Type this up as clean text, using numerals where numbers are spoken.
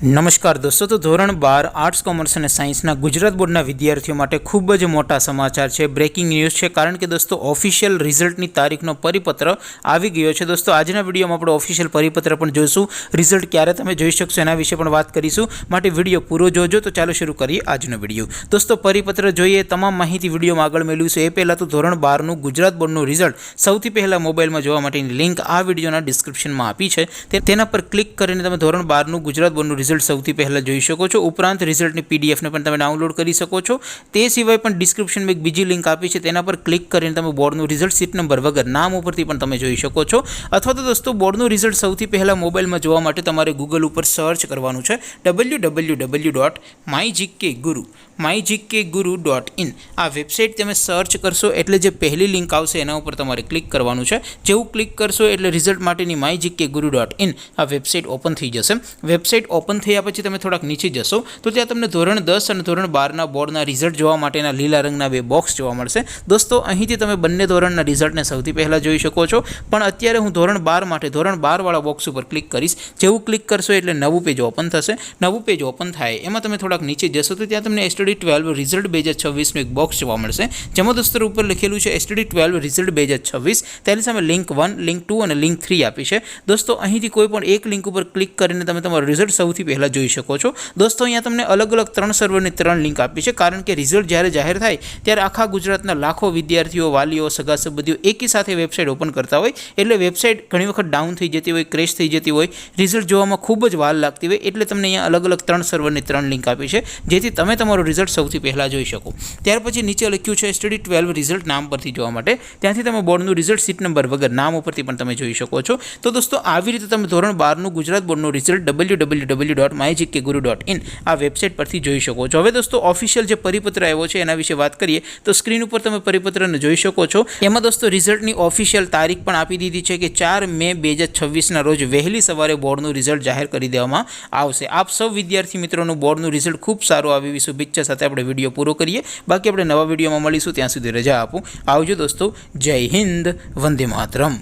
નમસ્કાર દોસ્તો, તો ધોરણ 12 આર્ટ્સ કોમર્સ અને સાયન્સના ગુજરાત બોર્ડના વિદ્યાર્થીઓ માટે ખૂબ જ મોટા સમાચાર છે, બ્રેકિંગ ન્યૂઝ છે, કારણ કે દોસ્તો ઓફિશિયલ રિઝલ્ટની તારીખનો પરિપત્ર આવી ગયો છે। દોસ્તો આજના વિડીયોમાં આપણે ઓફિશિયલ પરિપત્ર પણ જોઈશું, રિઝલ્ટ ક્યારે તમે જોઈ શકશો એના વિશે પણ વાત કરીશું, માટે વિડીયો પૂરો જોજો। તો ચાલો શરૂ કરીએ આજનો વિડીયો। દોસ્તો પરિપત્ર જોઈએ, તમામ માહિતી વિડીયોમાં આગળ મેળવ્યું છે। એ પહેલાં તો ધોરણ 12નું ગુજરાત બોર્ડનું રિઝલ્ટ સૌથી પહેલાં મોબાઈલમાં જોવા માટેની લિંક આ વિડીયોના ડિસ્ક્રિપ્શનમાં આપી છે, તેના પર ક્લિક કરીને તમે ધોરણ 12નું ગુજરાત બોર્ડનું રિઝલ્ટ સૌથી પહેલાં જોઈ શકો છો। ઉપરાંત રિઝલ્ટની પીડીએફને પણ તમે ડાઉનલોડ કરી શકો છો। તે સિવાય પણ ડિસ્ક્રિપ્શનમાં એક બીજી લિંક આપી છે, તેના પર ક્લિક કરીને તમે બોર્ડનું રિઝલ્ટ સીટ નંબર વગર નામ ઉપરથી પણ તમે જોઈ શકો છો। અથવા તો દોસ્તો બોર્ડનું રિઝલ્ટ સૌથી પહેલાં મોબાઈલમાં જોવા માટે તમારે ગૂગલ ઉપર સર્ચ કરવાનું છે www.mygkguru.in। આ વેબસાઇટ તમે સર્ચ કરશો એટલે જે પહેલી લિંક આવશે એના ઉપર તમારે ક્લિક કરવાનું છે। જેવું ક્લિક કરશો એટલે રિઝલ્ટ માટેની mygkguru.in આ વેબસાઇટ ઓપન થઈ જશે। વેબસાઇટ ઓપન થયા પછી તમે થોડાક નીચે જશો તો ત્યાં તમને ધોરણ 10 અને ધોરણ 12ના બોર્ડના રિઝલ્ટ જોવા માટેના લીલા રંગના બે બોક્સ જોવા મળશે। દોસ્તો અહીંથી તમે બંને ધોરણના રિઝલ્ટને સૌથી પહેલાં જોઈ શકો છો, પણ અત્યારે હું ધોરણ 12 માટે ધોરણ 12 વાળા બોક્સ ઉપર ક્લિક કરીશ। જેવું ક્લિક કરશો એટલે નવું પેજ ઓપન થશે। નવું પેજ ઓપન થાય એમાં તમે થોડાક નીચે જશો તો ત્યાં તમને STD 12 રિઝલ્ટ 2026નું એક બોક્સ જોવા મળશે, જેમાં દોસ્તો ઉપર લખેલું છે STD 12 રિઝલ્ટ 2026। તેની સામે લિંક 1, લિંક 2 અને લિંક 3 આપી છે। દોસ્તો અહીંથી કોઈ પણ એક લિંક ઉપર ક્લિક કરીને તમે તમારું રિઝલ્ટ સૌથી પહેલાં જોઈ શકો છો। દોસ્તો અહીંયા તમને અલગ અલગ 3 સર્વરની 3 લિંક આપી છે, કારણ કે રિઝલ્ટ જ્યારે જાહેર થાય ત્યારે આખા ગુજરાતના લાખો વિદ્યાર્થીઓ, વાલીઓ, સગા સંબંધીઓ એકી સાથે વેબસાઇટ ઓપન કરતા હોય, એટલે વેબસાઇટ ઘણી વખત ડાઉન થઈ જતી હોય, ક્રેશ થઈ જતી હોય, રિઝલ્ટ જોવામાં ખૂબ જ વાર લાગતી હોય, એટલે તમને અહીંયા અલગ અલગ 3 સર્વરની 3 લિંક આપી છે, જેથી તમે તમારું રિઝલ્ટ સૌથી પહેલાં જોઈ શકો। ત્યાર પછી નીચે લખ્યું છે STD 12 રિઝલ્ટ નામ પરથી જોવા માટે, ત્યાંથી તમે બોર્ડનું રિઝલ્ટ સીટ નંબર વગર નામ ઉપરથી પણ તમે જોઈ શકો છો। તો દોસ્તો આવી રીતે તમે ધોરણ 12નું ગુજરાત બોર્ડનું રિઝલ્ટ www.mygkguru.in આ વેબસાઇટ પરથી જોઈ શકો છો। હવે દોસ્તો ઓફિશિયલ જે પરિપત્ર આવ્યો છે એના વિશે વાત કરીએ તો સ્ક્રીન ઉપર તમે પરિપત્રને જોઈ શકો છો। એમાં દોસ્તો રિઝલ્ટની ઓફિશિયલ તારીખ પણ આપી દીધી છે કે 4 મે 2026ના રોજ વહેલી સવારે બોર્ડનું રિઝલ્ટ જાહેર કરી દેવામાં આવશે। આપ સૌ વિદ્યાર્થી મિત્રોનું બોર્ડનું રિઝલ્ટ ખૂબ સારું આવે એવી શુભેચ્છા સાથે આપણે વિડીયો પૂરો કરીએ। બાકી આપણે નવા વિડીયોમાં મળીશું, ત્યાં સુધી રજા આપું। આવજો દોસ્તો, જય હિન્દ, વંદે માતરમ।